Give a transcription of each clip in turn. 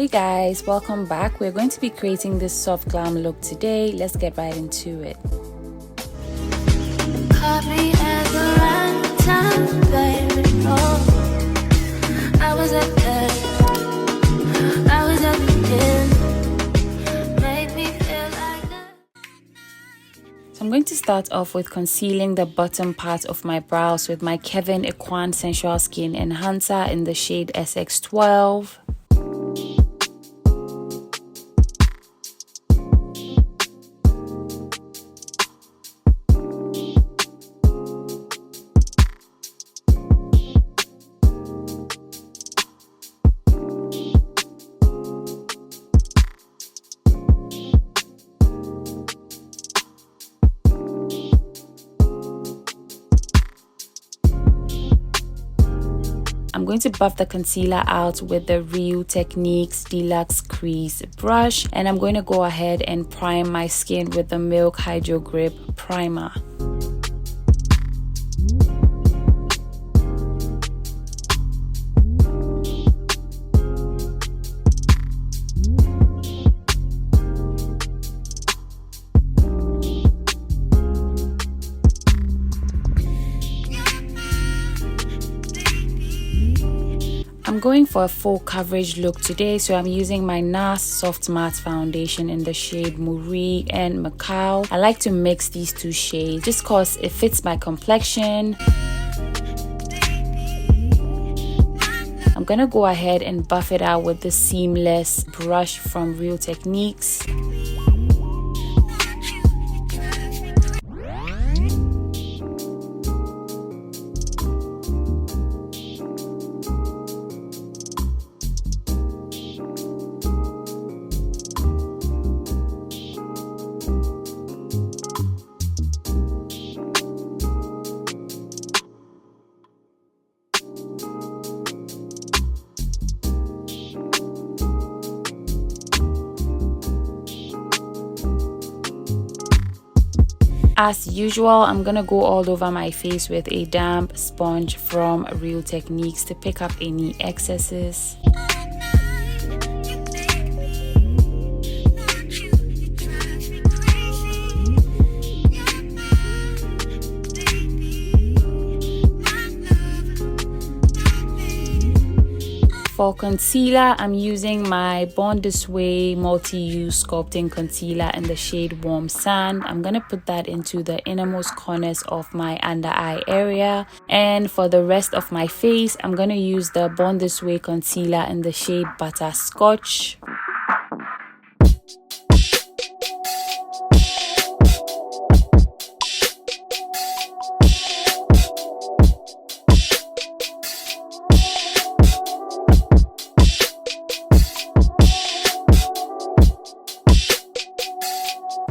Hey guys, welcome back. We're going to be creating this soft glam look today. Let's get right into it. Caught me at the right time, baby. Oh, I was at the end. Made me feel like that. So I'm going to start off with concealing the bottom part of my brows with my Kevyn Equan Sensual Skin Enhancer in the shade SX12. I'm going to buff the concealer out with the Real Techniques Deluxe Crease brush, and I'm going to go ahead and prime my skin with the Milk Hydro Grip Primer. I'm going for a full coverage look today, so I'm using my Nars Soft Matte Foundation in the shade Moorea and Macao. I like to mix these two shades just cause it fits my complexion. I'm gonna go ahead and buff it out with the Seamless brush from Real Techniques. As usual, I'm gonna go all over my face with a damp sponge from Real Techniques to pick up any excesses. For concealer, I'm using my Born This Way Multi-Use Sculpting Concealer in the shade Warm Sand. I'm going to put that into the innermost corners of my under eye area. And for the rest of my face, I'm going to use the Born This Way Concealer in the shade Butterscotch.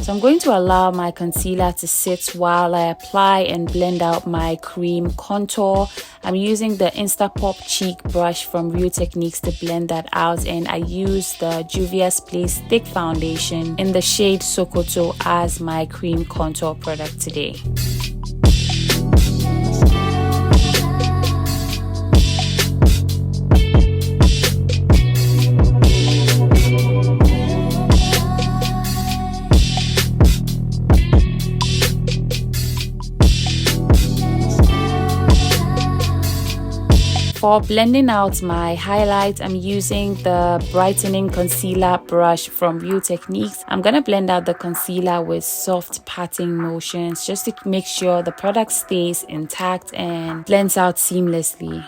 So I'm going to allow my concealer to sit while I apply and blend out my cream contour. I'm using the Instapop Cheek brush from Real Techniques to blend that out, and I use the Juvia Place Stick Foundation in the shade Sokoto as my cream contour product today. For blending out my highlight, I'm using the Brightening Concealer brush from Real Techniques. I'm going to blend out the concealer with soft patting motions just to make sure the product stays intact and blends out seamlessly.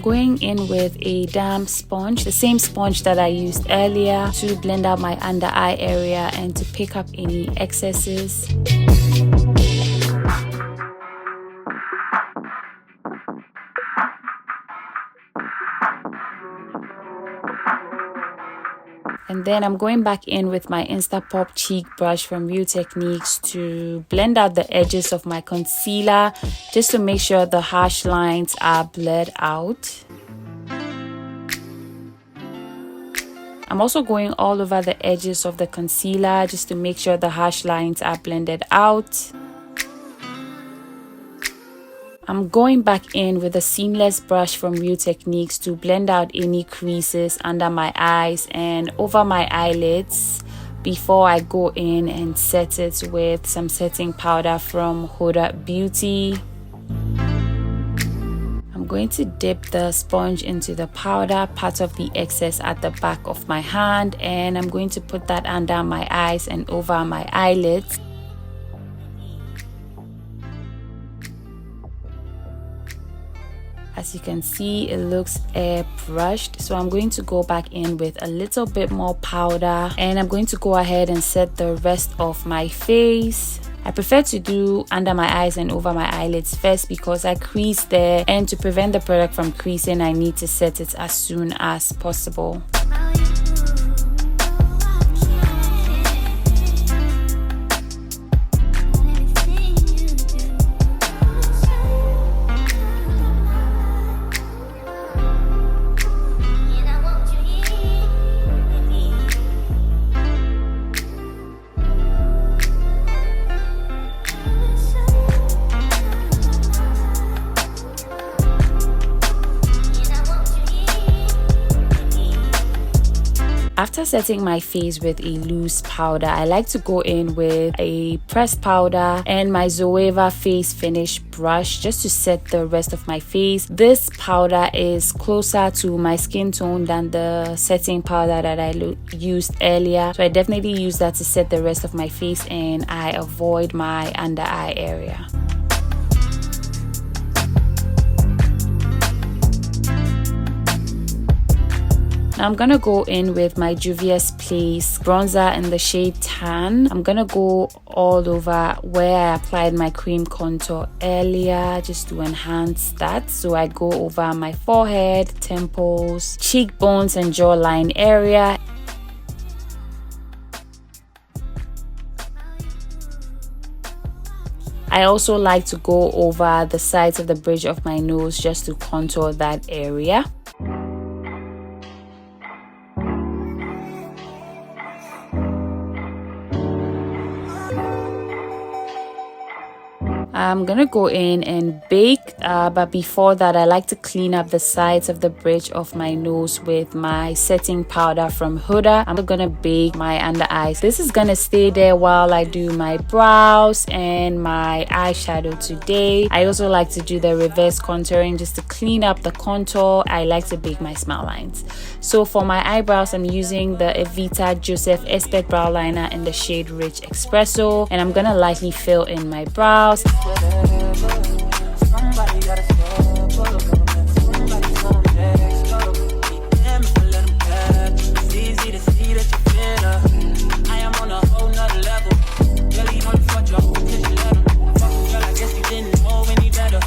Going in with a damp sponge, the same sponge that I used earlier, to blend out my under eye area and to pick up any excesses. And then I'm going back in with my Instapop cheek brush from Real Techniques to blend out the edges of my concealer, just to make sure the harsh lines are blurred out. I'm also going all over the edges of the concealer just to make sure the harsh lines are blended out. I'm going back in with a seamless brush from Real Techniques to blend out any creases under my eyes and over my eyelids before I go in and set it with some setting powder from Huda Beauty. I'm going to dip the sponge into the powder, part of the excess at the back of my hand, and I'm going to put that under my eyes and over my eyelids. As you can see, it looks airbrushed, so I'm going to go back in with a little bit more powder, and I'm going to go ahead and set the rest of my face. I prefer to do under my eyes and over my eyelids first because I crease there, and to prevent the product from creasing, I need to set it as soon as possible. After setting my face with a loose powder, I like to go in with a pressed powder and my Zoeva face finish brush just to set the rest of my face. This powder is closer to my skin tone than the setting powder that I used earlier, so I definitely use that to set the rest of my face and I avoid my under eye area. Now I'm gonna go in with my Juvia's Place bronzer in the shade Tan. I'm gonna go all over where I applied my cream contour earlier just to enhance that. So I go over my forehead, temples, cheekbones and jawline area. I also like to go over the sides of the bridge of my nose just to contour that area. I'm gonna go in and bake, but before that I like to clean up the sides of the bridge of my nose with my setting powder from Huda. I'm gonna bake my under eyes. This is gonna stay there while I do my brows and my eyeshadow today. I also like to do the reverse contouring just to clean up the contour. I like to bake my smile lines. So for my eyebrows, I'm using the Evita Joseph Expert Brow Liner in the shade Rich Espresso, and I'm gonna lightly fill in my brows. Somebody gotta step up. Somebody's on next level. Damn if I let them catch. It's easy to see that you fit up. I am on a whole nother level. Girl, you only fucked your because you let him. Fuck a girl, I guess you didn't know any better.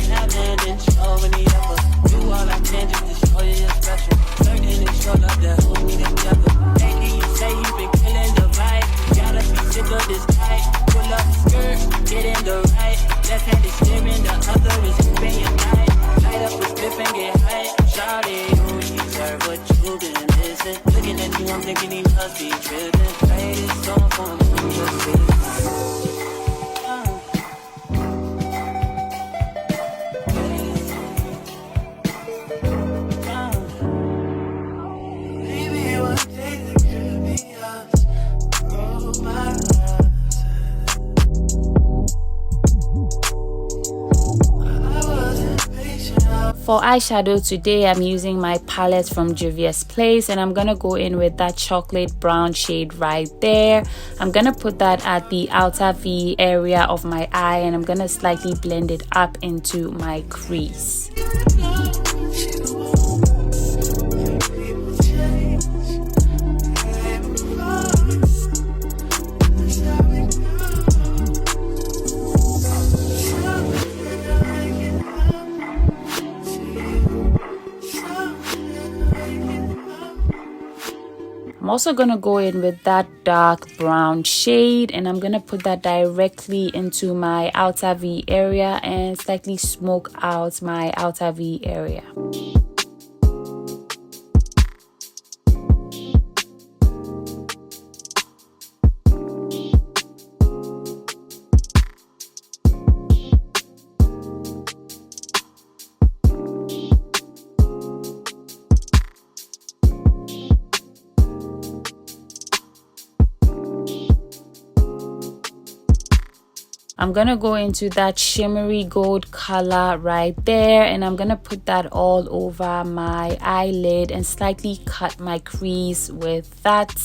Now then, didn't show any effort. Do all I can just to show you you're special. Certain it's your love that hold me together. Lately you say you've been killing the vibe. Gotta be sick of this tight. Pull up the skirt, get in the right. Left hand is steering, the other is gripping your night. Light up the grip and get high. Shawty, you deserve what you've been missing. Looking at you, I'm thinking he must be tripping. Play this song for me, just see. For eyeshadow today, I'm using my palette from Juvia's Place, and I'm gonna go in with that chocolate brown shade right there. I'm gonna put that at the outer V area of my eye, and I'm gonna slightly blend it up into my crease. I'm I'm also going to go in with that dark brown shade, and I'm going to put that directly into my outer V area and slightly smoke out my outer V area. I'm gonna go into that shimmery gold color right there, and I'm gonna put that all over my eyelid and slightly cut my crease with that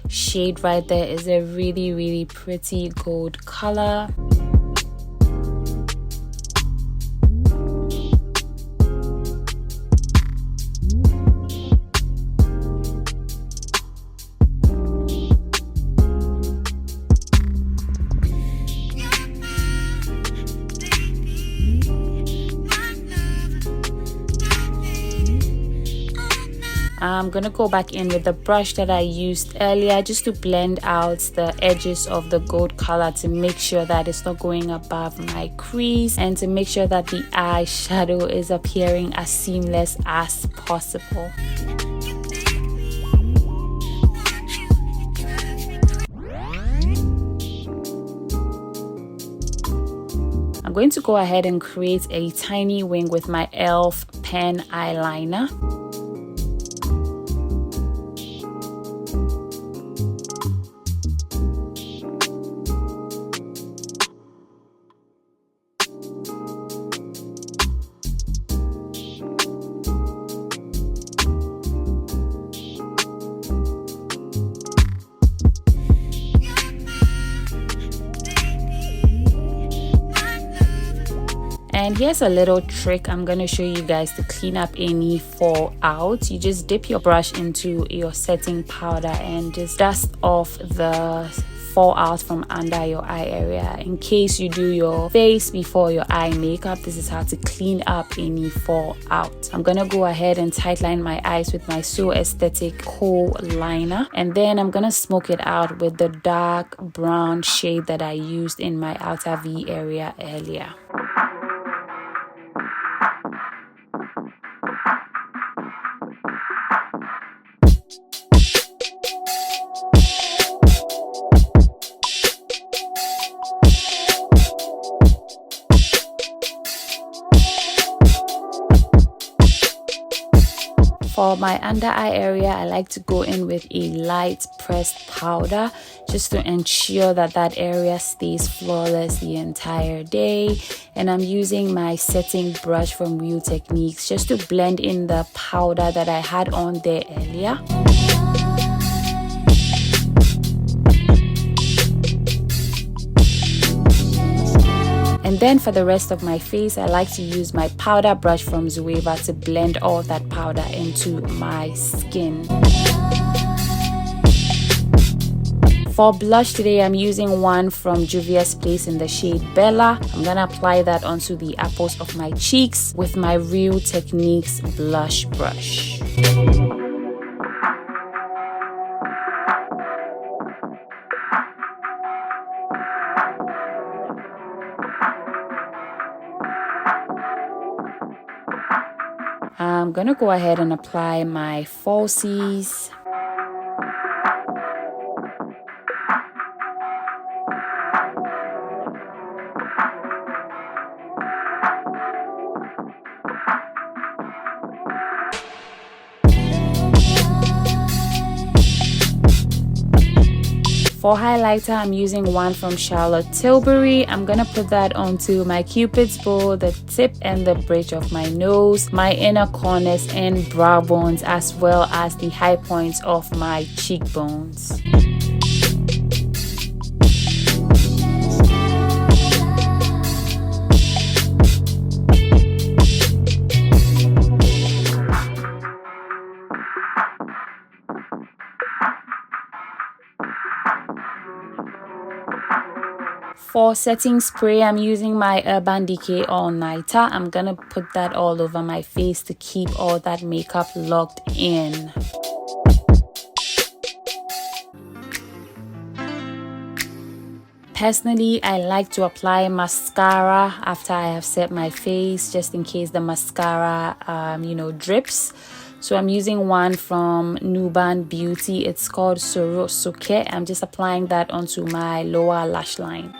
shade right there. Is a really pretty gold color. I'm gonna go back in with the brush that I used earlier just to blend out the edges of the gold color to make sure that it's not going above my crease and to make sure that the eyeshadow is appearing as seamless as possible. I'm going to go ahead and create a tiny wing with my e.l.f. pen eyeliner. And here's a little trick I'm going to show you guys to clean up any fallout. You just dip your brush into your setting powder and just dust off the fallout from under your eye area. In case you do your face before your eye makeup, this is how to clean up any fallout. I'm going to go ahead and tightline my eyes with my So Aesthetic Kohl liner, and then I'm going to smoke it out with the dark brown shade that I used in my outer V area earlier. For my under eye area, I like to go in with a light pressed powder just to ensure that that area stays flawless the entire day. And I'm using my setting brush from Real Techniques just to blend in the powder that I had on there earlier. And then for the rest of my face, I like to use my powder brush from Juvia to blend all that powder into my skin. For blush today, I'm using one from Juvia's Place in the shade Bella. I'm gonna apply that onto the apples of my cheeks with my Real Techniques blush brush. I'm gonna go ahead and apply my falsies. For highlighter, I'm using one from Charlotte Tilbury. I'm gonna put that onto my cupid's bow, the tip and the bridge of my nose, my inner corners and brow bones, as well as the high points of my cheekbones. For setting spray, I'm using my Urban Decay All Nighter. I'm gonna put that all over my face to keep all that makeup locked in. Personally, I like to apply mascara after I have set my face, just in case the mascara, drips. So I'm using one from Nuban Beauty. It's called Sokoto. I'm just applying that onto my lower lash line.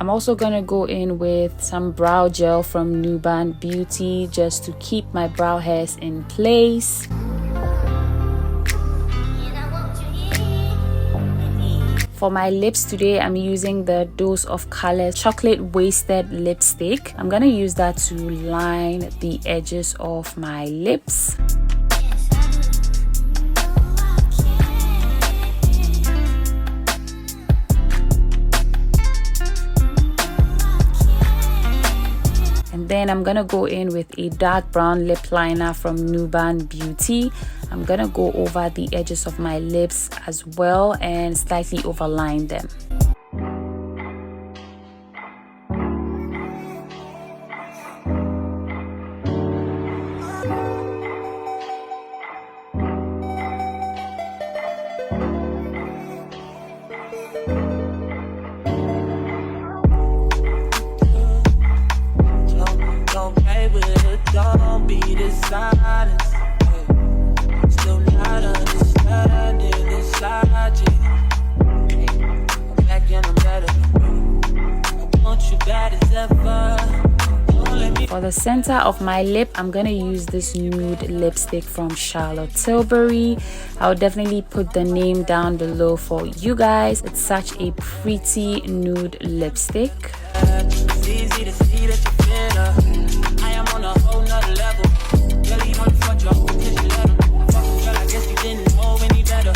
I'm also gonna go in with some brow gel from Nuban Beauty just to keep my brow hairs in place. For my lips today, I'm using the Dose of Color Chocolate Wasted Lipstick. I'm gonna use that to line the edges of my lips. Then I'm gonna go in with a dark brown lip liner from Nuban Beauty. I'm gonna go over the edges of my lips as well and slightly overline them. Don't be dishonest. Still not understanding this logic. I'm back and I'm better. I want you bad as ever. For the center of my lip, I'm gonna use this nude lipstick from Charlotte Tilbury. I'll definitely put the name down below for you guys. It's such a pretty nude lipstick. It's easy to see that you're fitter. I am on a whole nother level. Really don't fuck your petition letter. Fucking girl, I guess you didn't know any better.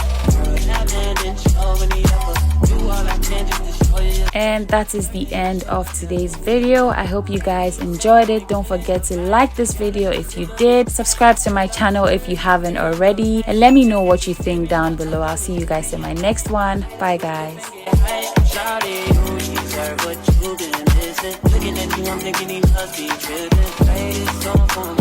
Now then, didn't show any ever. Do all I can just to show you. And that is the end of today's video. I hope you guys enjoyed it. Don't forget to like this video if you did. Subscribe to my channel if you haven't already. And let me know what you think down below. I'll see you guys in my next one. Bye guys. Looking at you, I'm thinking he must be tripping. Face on,